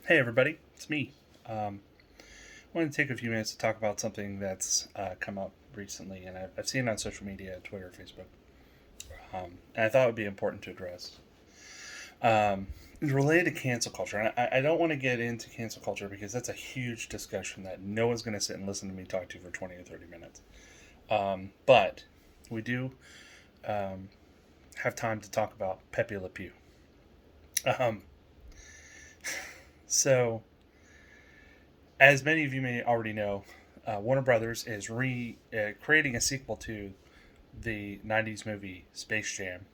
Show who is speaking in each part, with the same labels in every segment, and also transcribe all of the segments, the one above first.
Speaker 1: Hey everybody, it's me. I wanted to take a few minutes to talk about something that's come up recently, and I've seen it on social media, Twitter, Facebook, and I thought it would be important to address. It's related to cancel culture, and I don't want to get into cancel culture because that's a huge discussion that no one's going to sit and listen to me talk to for 20 or 30 minutes. But we do have time to talk about Pepe Le Pew. Um, so, as many of you may already know, Warner Brothers is creating a sequel to the '90s movie Space Jam,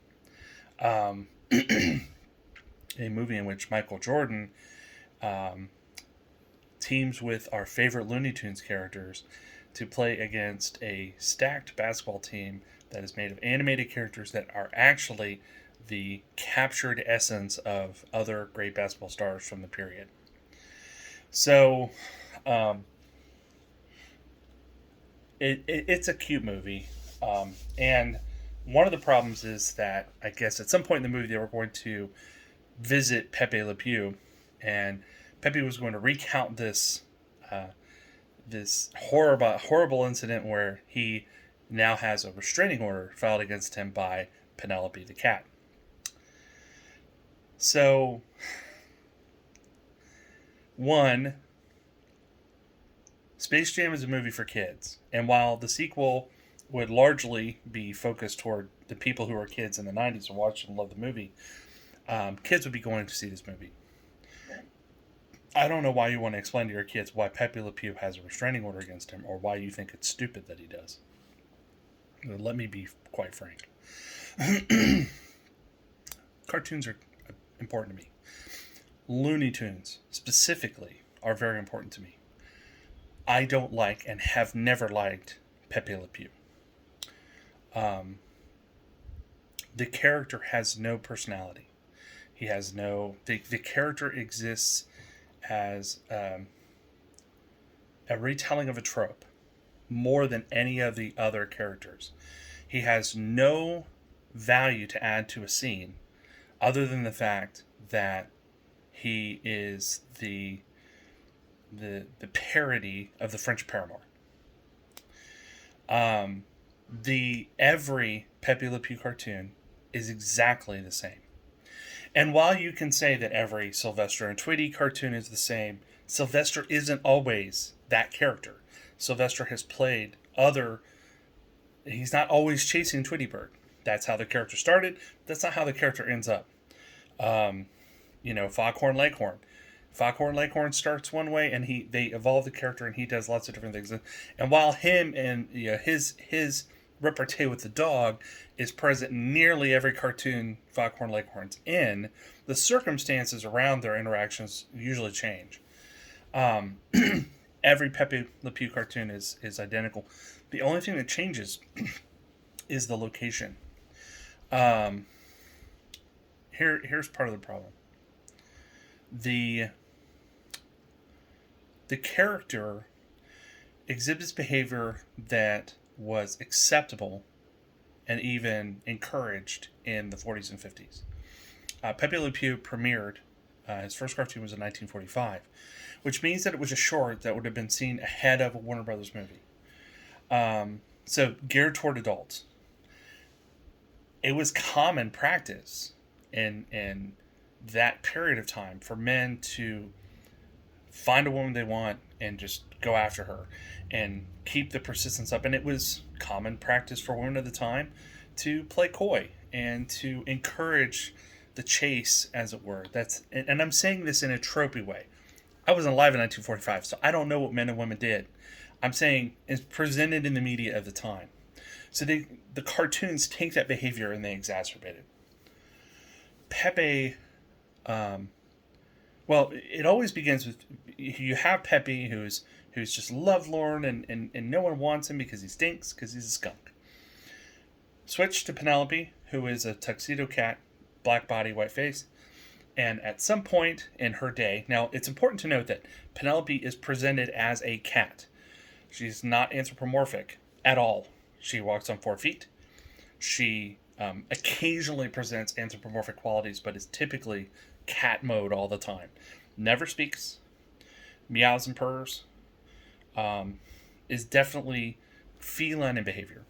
Speaker 1: um, a movie in which Michael Jordan um, teams with our favorite Looney Tunes characters to play against a stacked basketball team that is made of animated characters that are actually the captured essence of other great basketball stars from the period. So, um, it's a cute movie, and one of the problems is that I guess at some point in the movie they were going to visit Pepe Le Pew, and Pepe was going to recount uh, this horrible incident where he now has a restraining order filed against him by Penelope the cat. So, one, Space Jam is a movie for kids, and while the sequel would largely be focused toward the people who were kids in the '90s and watched and loved the movie, kids would be going to see this movie. I don't know why you want to explain to your kids why Pepe Le Pew has a restraining order against him, or why you think it's stupid that he does. Let me be quite frank. Cartoons are important to me. Looney Tunes, specifically, are very important to me. I don't like and have never liked Pepe Le Pew. Um, the character has no personality. He has no. The character exists as a retelling of a trope more than any of the other characters. He has no value to add to a scene other than the fact that he is the parody of the French Paramour. The every Pepe Le Pew cartoon is exactly the same. And while you can say that every Sylvester and Tweety cartoon is the same, Sylvester isn't always that character. Sylvester has played other. He's not always chasing Tweety Bird. That's how the character started. That's not how the character ends up. Um, Foghorn Leghorn. Foghorn Leghorn starts one way, and they evolve the character, and he does lots of different things. And while him and his repartee with the dog is present in nearly every cartoon Foghorn Leghorn's in, the circumstances around their interactions usually change. Um, every Pepe Le Pew cartoon is identical. The only thing that changes is the location. Um, here's part of the problem. The the character exhibits behavior that was acceptable and even encouraged in the 40s and 50s. Pepe Le Pew premiered, his first cartoon was in 1945, which means that it was a short that would have been seen ahead of a Warner Brothers movie. So, geared toward adults. It was common practice in that period of time for men to find a woman they want and just go after her and keep the persistence up. And it was common practice for women at the time to play coy and to encourage the chase, as it were. And I'm saying this in a tropey way. I wasn't alive in 1945, so I don't know what men and women did. I'm saying it's presented in the media of the time. So the cartoons take that behavior and they exacerbate it. Pepe, well, it always begins with you have Pepe who's just lovelorn and no one wants him because he stinks because he's a skunk. Switch to Penelope, who is a tuxedo cat, black body, white face. And at some point in her day, now it's important to note that Penelope is presented as a cat. She's not anthropomorphic at all. She walks on 4 feet. She occasionally presents anthropomorphic qualities, but is typically cat mode all the time. never speaks, meows and purrs, is definitely feline in behavior.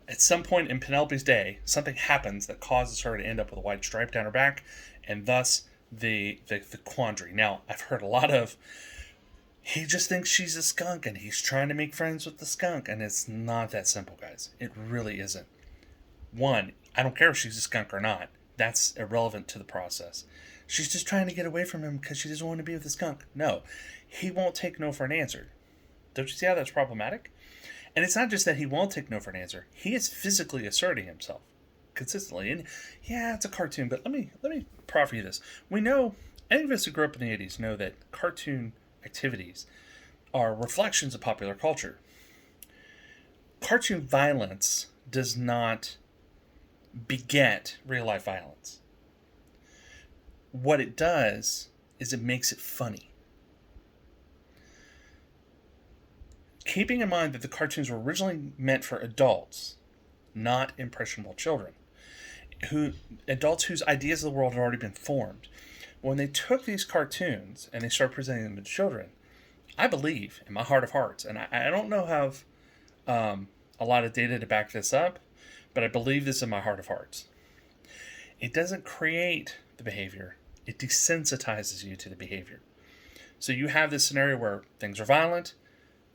Speaker 1: At some point in Penelope's day, something happens that causes her to end up with a white stripe down her back, and thus the quandary. Now, I've heard a lot of, he just thinks she's a skunk and he's trying to make friends with the skunk, and it's not that simple, guys. It really isn't. One, I don't care if she's a skunk or not. That's irrelevant to the process. She's just trying to get away from him because she doesn't want to be with the skunk. No, he won't take no for an answer. Don't you see how that's problematic? And it's not just that he won't take no for an answer. He is physically asserting himself consistently. And yeah, it's a cartoon, but let me proffer you this. We know, any of us who grew up in the 80s know that cartoon activities are reflections of popular culture. Cartoon violence does not beget real life violence. What it does is it makes it funny. Keeping in mind that the cartoons were originally meant for adults, not impressionable children, adults whose ideas of the world had already been formed. When they took these cartoons and they started presenting them to children, I believe, in my heart of hearts, and I don't know have a lot of data to back this up, but I believe this in my heart of hearts. It doesn't create the behavior, it desensitizes you to the behavior. So you have this scenario where things are violent,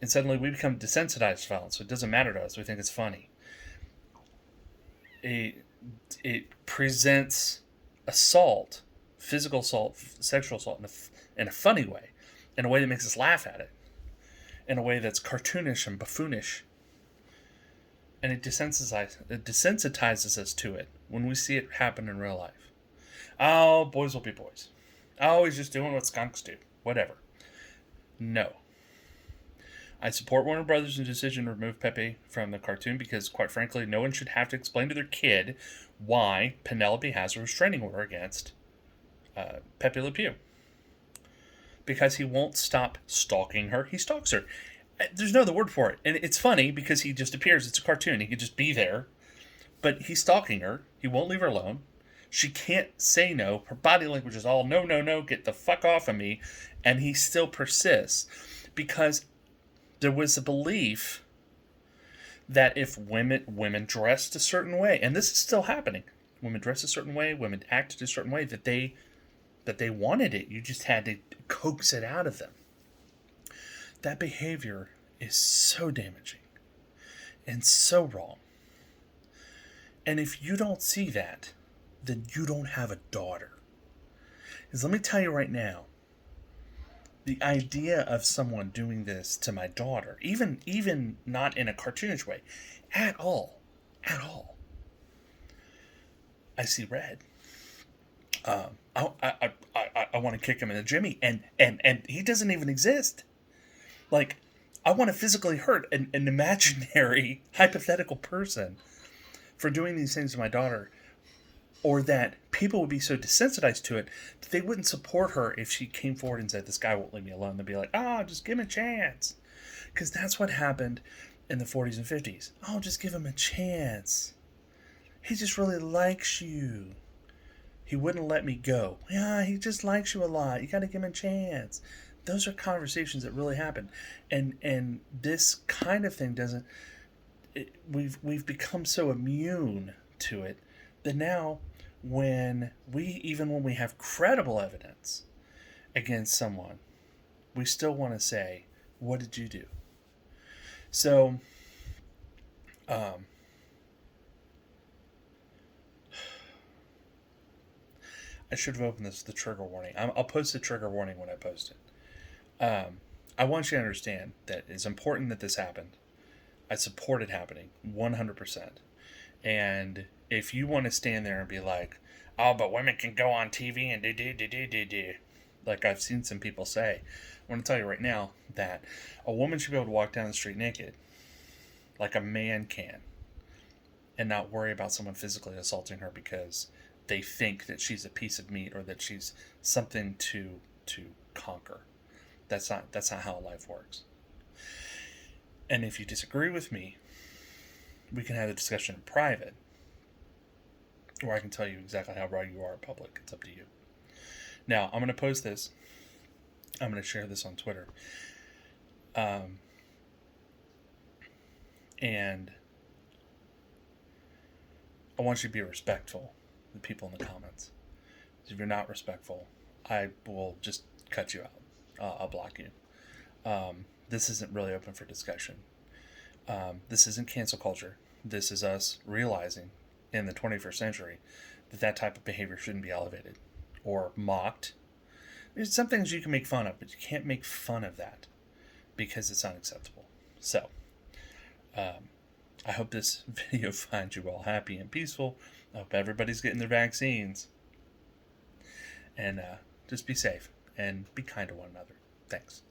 Speaker 1: and suddenly we become desensitized to violence, so it doesn't matter to us. We think it's funny. It presents assault, physical assault, sexual assault in a funny way, in a way that makes us laugh at it, in a way that's cartoonish and buffoonish. And it desensitizes us to it when we see it happen in real life. Oh, boys will be boys. Oh, he's just doing what skunks do. Whatever. No. I support Warner Brothers' decision to remove Pepe from the cartoon because, quite frankly, no one should have to explain to their kid why Penelope has a restraining order against Pepe Le Pew. Because he won't stop stalking her. He stalks her. There's no other word for it. And it's funny because he just appears. It's a cartoon. He could just be there. But he's stalking her. He won't leave her alone. She can't say no. Her body language is all, no, no, no, get the fuck off of me. And he still persists because there was a belief that if women dressed a certain way, and this is still happening, women dress a certain way, women acted a certain way, that they wanted it. You just had to coax it out of them. That behavior is so damaging and so wrong. And if you don't see that, then you don't have a daughter. Because let me tell you right now, the idea of someone doing this to my daughter, even not in a cartoonish way, at all, I see red. I want to kick him in the jimmy, and he doesn't even exist. Like, I want to physically hurt an imaginary, hypothetical person for doing these things to my daughter, or that people would be so desensitized to it that they wouldn't support her if she came forward and said, this guy won't leave me alone. They'd be like, oh, just give him a chance. Because that's what happened in the 40s and 50s. Oh, just give him a chance. He just really likes you. He wouldn't let me go. Yeah, he just likes you a lot. You got to give him a chance. Those are conversations that really happen. And this kind of thing doesn't... We've become so immune to it that now when we have credible evidence against someone, we still want to say, what did you do? So, I should have opened this with the trigger warning. I'll post the trigger warning when I post it. I want you to understand that it's important that this happened. I support it happening 100%. And if you want to stand there and be like, oh, but women can go on TV and do, like I've seen some people say, I want to tell you right now that a woman should be able to walk down the street naked like a man can and not worry about someone physically assaulting her because they think that she's a piece of meat or that she's something to conquer. That's not how life works. And if you disagree with me, we can have a discussion in private, or I can tell you exactly how right you are in public. It's up to you. Now, I'm going to post this. I'm going to share this on Twitter. And I want you to be respectful of the people in the comments. If you're not respectful, I will just cut you out. I'll block you. This isn't really open for discussion. This isn't cancel culture. This is us realizing in the 21st century that type of behavior shouldn't be elevated or mocked. There's some things you can make fun of, but you can't make fun of that because it's unacceptable. So, I hope this video finds you all happy and peaceful. I hope everybody's getting their vaccines. And just be safe and be kind to one another. Thanks.